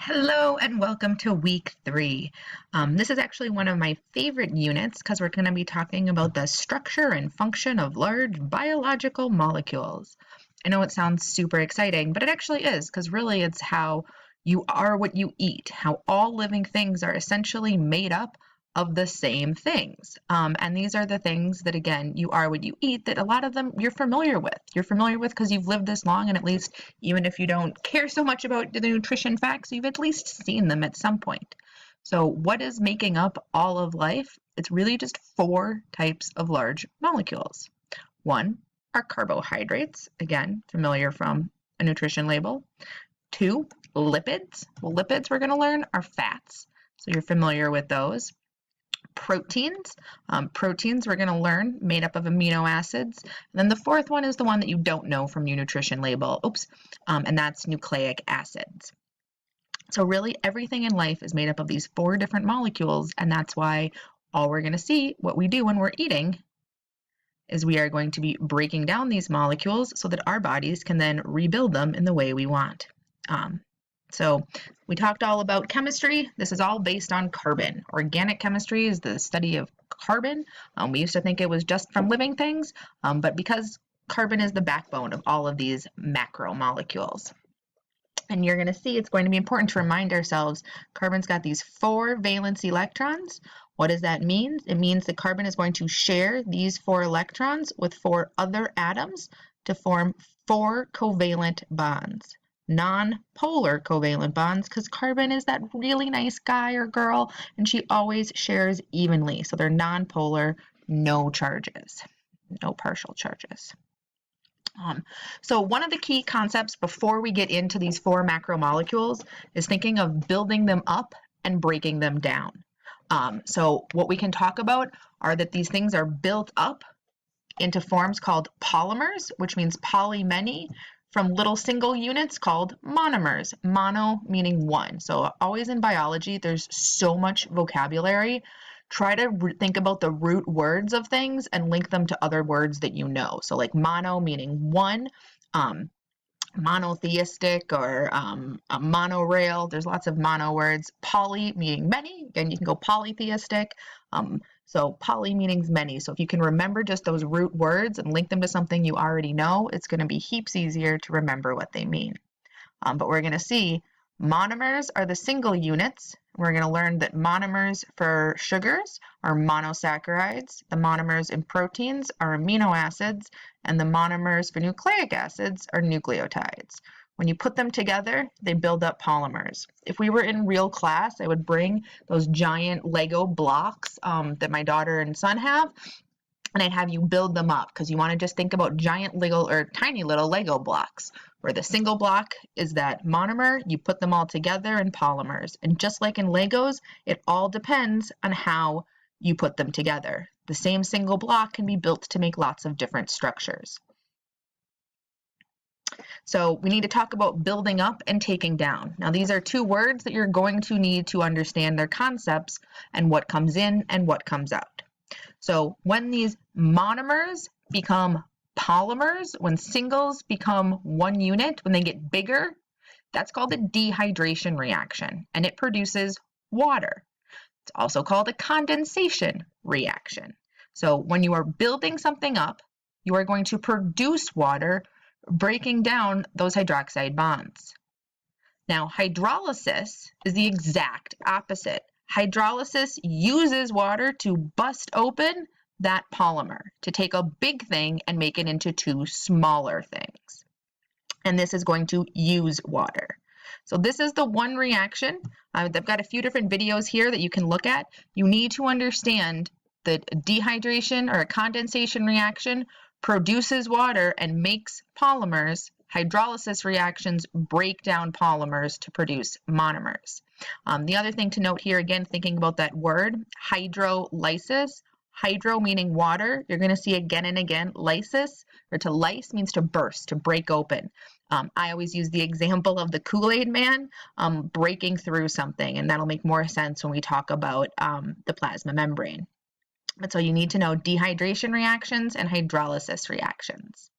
Hello and welcome to week 3. This is actually one of my favorite units because we're going to be talking about the structure and function of large biological molecules. I know it sounds super exciting, but it actually is because really it's how you are what you eat, how all living things are essentially made up of the same things. And these are the things that, again, you are what you eat, that a lot of them you're familiar with. You're familiar with because you've lived this long, and at least even if you don't care so much about the nutrition facts, you've at least seen them at some point. So what is making up all of life? It's really just 4 types of large molecules. 1 are carbohydrates, again, familiar from a nutrition label. 2, lipids. Well, lipids we're going to learn are fats, so you're familiar with those. Proteins. Proteins we're going to learn made up of amino acids. And then the 4th one is the one that you don't know from your nutrition label. And that's nucleic acids. So really everything in life is made up of these 4 different molecules, and that's why all we're going to see, what we do when we're eating, is we are going to be breaking down these molecules so that our bodies can then rebuild them in the way we want. So we talked all about chemistry. This is all based on carbon. Organic chemistry is the study of carbon. We used to think it was just from living things, but because carbon is the backbone of all of these macromolecules. And you're going to see it's going to be important to remind ourselves carbon's got these 4 valence electrons. What does that mean? It means that carbon is going to share these 4 electrons with 4 other atoms to form 4 covalent bonds. Non-polar covalent bonds, because carbon is that really nice guy or girl, and she always shares evenly. So they're non-polar, no charges, no partial charges. So one of the key concepts before we get into these 4 macromolecules is thinking of building them up and breaking them down. So what we can talk about are that these things are built up into forms called polymers, which means poly many, from little single units called monomers. Mono meaning one. So always in biology, there's so much vocabulary. Try to think about the root words of things and link them to other words that you know. So like mono meaning one, monotheistic or a monorail. There's lots of mono words. Poly meaning many. Again, you can go polytheistic. So poly means many. So if you can remember just those root words and link them to something you already know, it's going to be heaps easier to remember what they mean. But we're going to see monomers are the single units. We're going to learn that monomers for sugars are monosaccharides, the monomers in proteins are amino acids, and the monomers for nucleic acids are nucleotides. When you put them together, they build up polymers. If we were in real class, I would bring those giant Lego blocks that my daughter and son have, and I'd have you build them up because you want to just think about giant Lego or tiny little Lego blocks where the single block is that monomer, you put them all together in polymers. And just like in Legos, it all depends on how you put them together. The same single block can be built to make lots of different structures. So we need to talk about building up and taking down. Now these are 2 words that you're going to need to understand their concepts and what comes in and what comes out. So when these monomers become polymers, when singles become 1 unit, when they get bigger, that's called a dehydration reaction, and it produces water. It's also called a condensation reaction. So when you are building something up, you are going to produce water, breaking down those hydroxide bonds. Now, hydrolysis is the exact opposite. Hydrolysis uses water to bust open that polymer, to take a big thing and make it into 2 smaller things. And this is going to use water. So this is the one reaction. I've got a few different videos here that you can look at. You need to understand that dehydration or a condensation reaction produces water and makes polymers. Hydrolysis reactions break down polymers to produce monomers. The other thing to note here, again, thinking about that word, hydrolysis, hydro meaning water, you're going to see again and again, lysis, or to lyse means to burst, to break open. I always use the example of the Kool-Aid man breaking through something, and that'll make more sense when we talk about the plasma membrane. But so you need to know dehydration reactions and hydrolysis reactions.